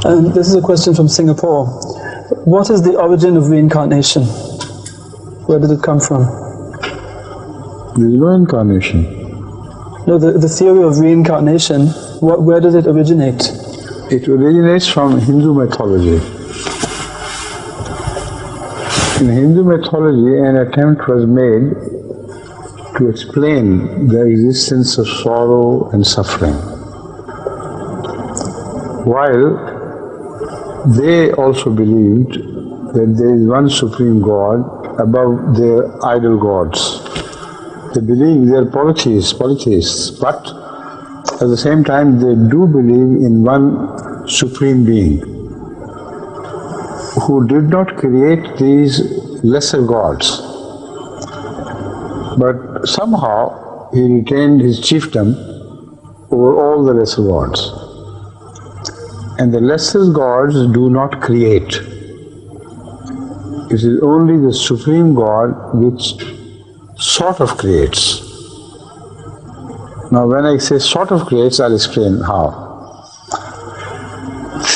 And this is a question from Singapore. What is the origin of reincarnation? Where did it come from? There is no incarnation. No, the theory of reincarnation, where did it originate? It originates from Hindu mythology. In Hindu mythology, an attempt was made to explain the existence of sorrow and suffering, while they also believed that there is one supreme God above their idol gods. They believe they are polytheists, but at the same time they do believe in one supreme being who did not create these lesser gods, but somehow he retained his chiefdom over all the lesser gods. And the lesser gods do not create. It is only the supreme God which sort of creates. Now when I say sort of creates, I'll explain how.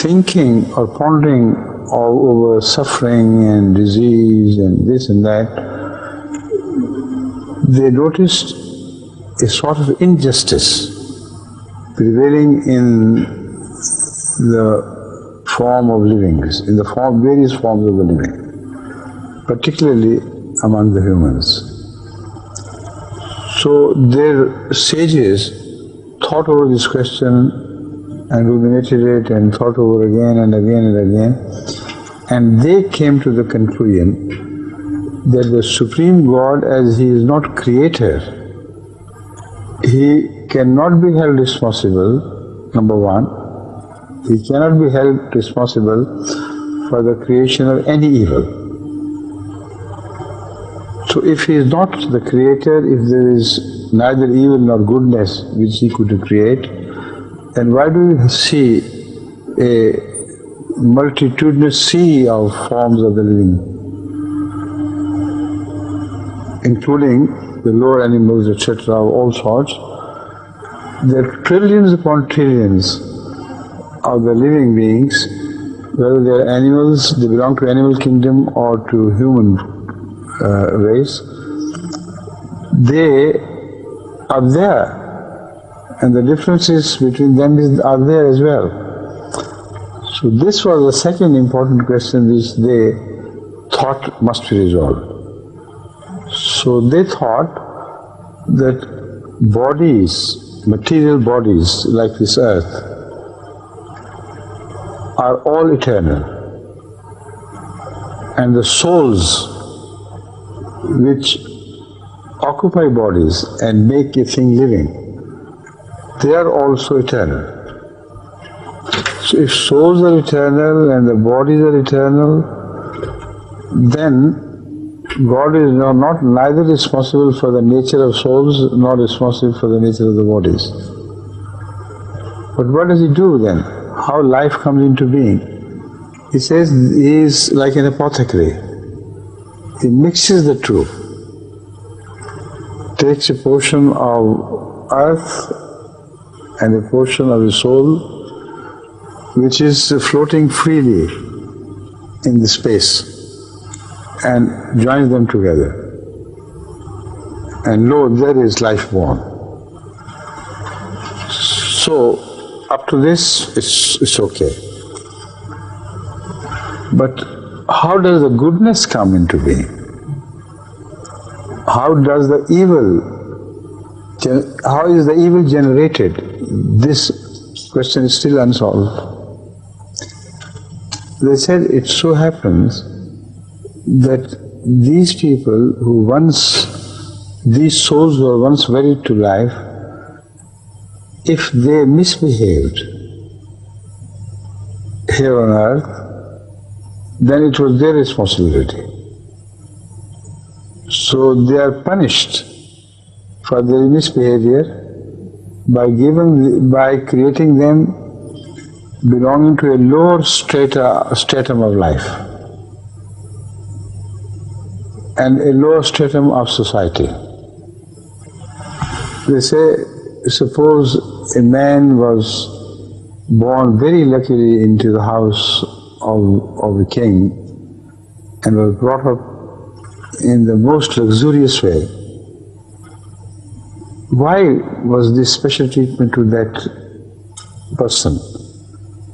Thinking or pondering over suffering and disease and this and that, they noticed a sort of injustice prevailing in the form of living, in the various forms of the living, particularly among the humans. So their sages thought over this question and ruminated it and thought over again and again and again, and they came to the conclusion that the Supreme God, as He is not creator, He cannot be held responsible, number one. He cannot be held responsible for the creation of any evil. So if He is not the creator, if there is neither evil nor goodness which He could create, then why do we see a multitudinous sea of forms of the living, including the lower animals, etc., of all sorts? There are trillions upon trillions of the living beings, whether they are animals, they belong to animal kingdom or to human race, they are there, and the differences between them are there as well. So this was the second important question which they thought must be resolved. So they thought that bodies, material bodies like this earth, are all eternal, and the souls which occupy bodies and make a thing living, they are also eternal. So if souls are eternal and the bodies are eternal, then God is not neither responsible for the nature of souls nor responsible for the nature of the bodies. But what does He do then? How life comes into being? He says He is like an apothecary. He mixes the two, takes a portion of earth and a portion of the soul which is floating freely in the space, and joins them together. And lo, there is life born. So up to this, it's okay. But how does the goodness come into being? How does the evil, how is the evil generated? This question is still unsolved. They said it so happens that these people who these souls were once wedded to life, if they misbehaved here on earth, then it was their responsibility. So they are punished for their misbehavior by creating them belonging to a lower stratum of life and a lower stratum of society. They say, suppose a man was born very luckily into the house of a king and was brought up in the most luxurious way. Why was this special treatment to that person?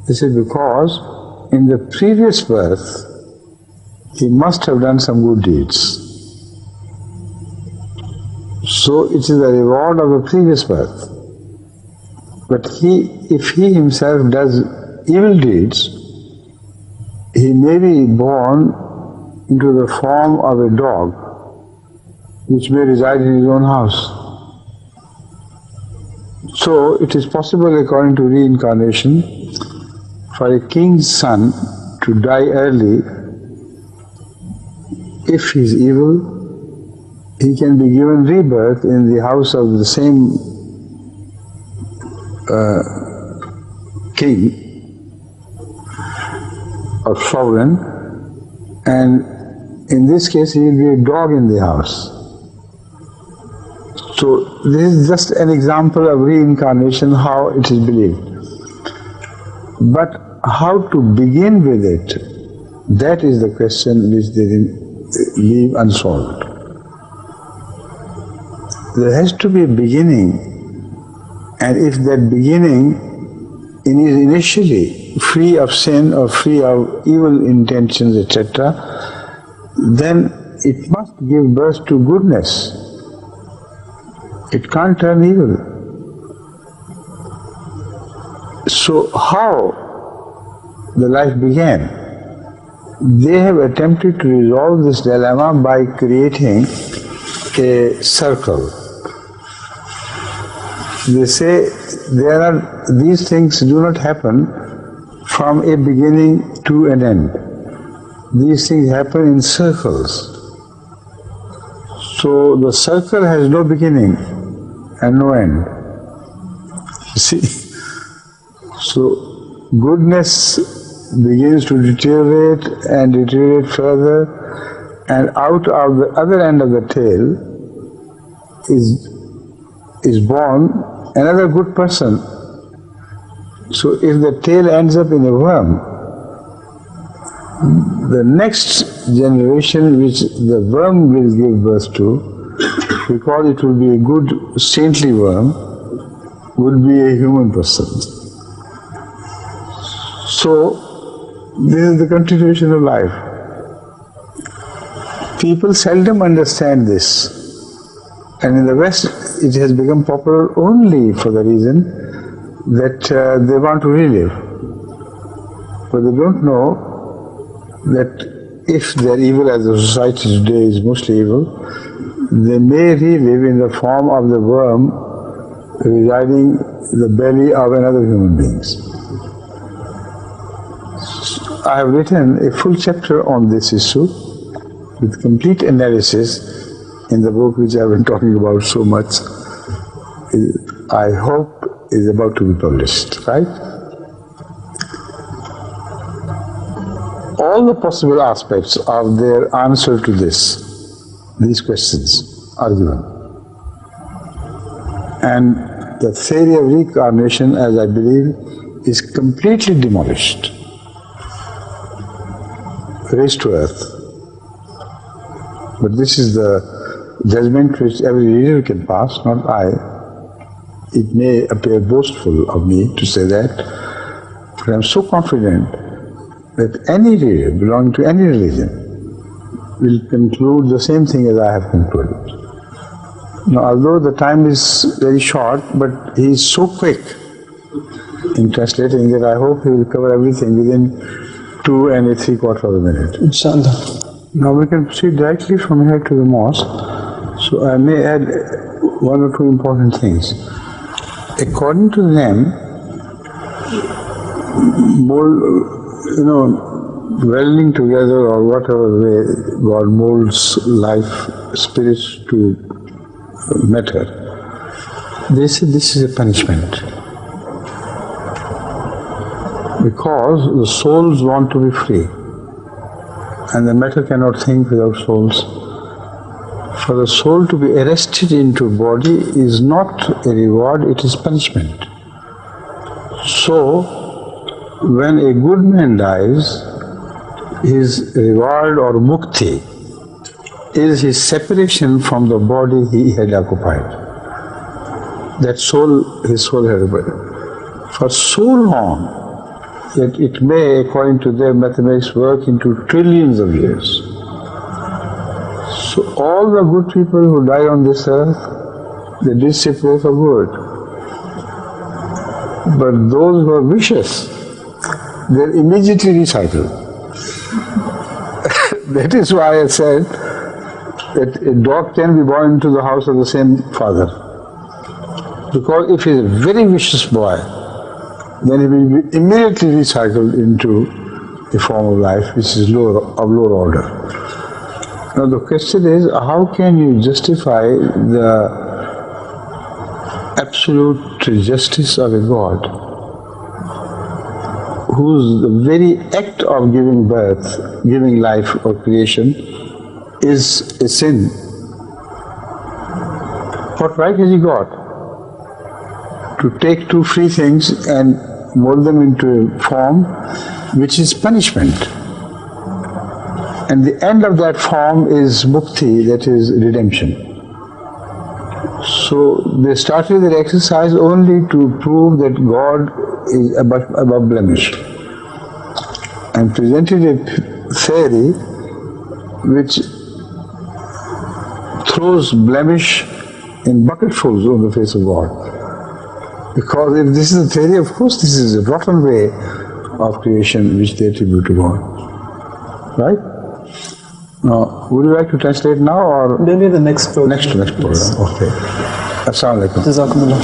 This is because in the previous birth he must have done some good deeds. So it is the reward of the previous birth. But if he himself does evil deeds, he may be born into the form of a dog which may reside in his own house. So it is possible, according to reincarnation, for a king's son to die early. If he is evil, he can be given rebirth in the house of the same king or sovereign, and in this case he will be a dog in the house. So this is just an example of reincarnation, how it is believed. But how to begin with it, that is the question which they leave unsolved. There has to be a beginning, and if that beginning is initially free of sin or free of evil intentions, etc., then it must give birth to goodness. It can't turn evil. So how the life began? They have attempted to resolve this dilemma by creating a circle. They say these things do not happen from a beginning to an end. These things happen in circles. So the circle has no beginning and no end. You see? So goodness begins to deteriorate and deteriorate further, and out of the other end of the tail is born another good person. So if the tail ends up in a worm, the next generation which the worm will give birth to, because it will be a good saintly worm, would be a human person. So this is the continuation of life. People seldom understand this, and in the West it has become popular only for the reason that they want to relive. But they don't know that if they are evil, as the society today is mostly evil, they may relive in the form of the worm residing in the belly of another human being. I have written a full chapter on this issue with complete analysis in the book which I have been talking about so much. I hope is about to be published, right? All the possible aspects of their answer to these questions are given. And the theory of reincarnation, as I believe, is completely demolished, raised to earth. But this is the judgment which every reader can pass, not I. It may appear boastful of me to say that, but I am so confident that any reader belonging to any religion will conclude the same thing as I have concluded. Now, although the time is very short, but he is so quick in translating that I hope he will cover everything within 2 3/4 minutes. Inshallah. Now we can proceed directly from here to the mosque. So I may add 1 or 2 important things. According to them, welding together or whatever way God molds life, spirits to matter, they say this is a punishment. Because the souls want to be free, and the matter cannot think without souls. For the soul to be arrested into a body is not a reward, it is punishment. So when a good man dies, his reward or mukti is his separation from the body he had occupied. That soul, his soul had occupied. For so long that it may, according to their mathematics, work into trillions of years. So all the good people who die on this earth, they did separate for good. But those who are vicious, they're immediately recycled. That is why I said that a dog can be born into the house of the same father. Because if he's a very vicious boy, then he will be immediately recycled into a form of life which is of lower order. Now the question is, how can you justify the absolute justice of a God whose the very act of giving birth, giving life or creation is a sin? What right has he got to take two free things and mold them into a form which is punishment? And the end of that form is mukti, that is redemption. So they started their exercise only to prove that God is above blemish, and presented a theory which throws blemish in bucketfuls on the face of God. Because if this is a theory, of course this is a rotten way of creation which they attribute to God. Right? Now, would you like to translate now or maybe the next program? Next program. Okay. Assalamu alaikum. Jazakumullah.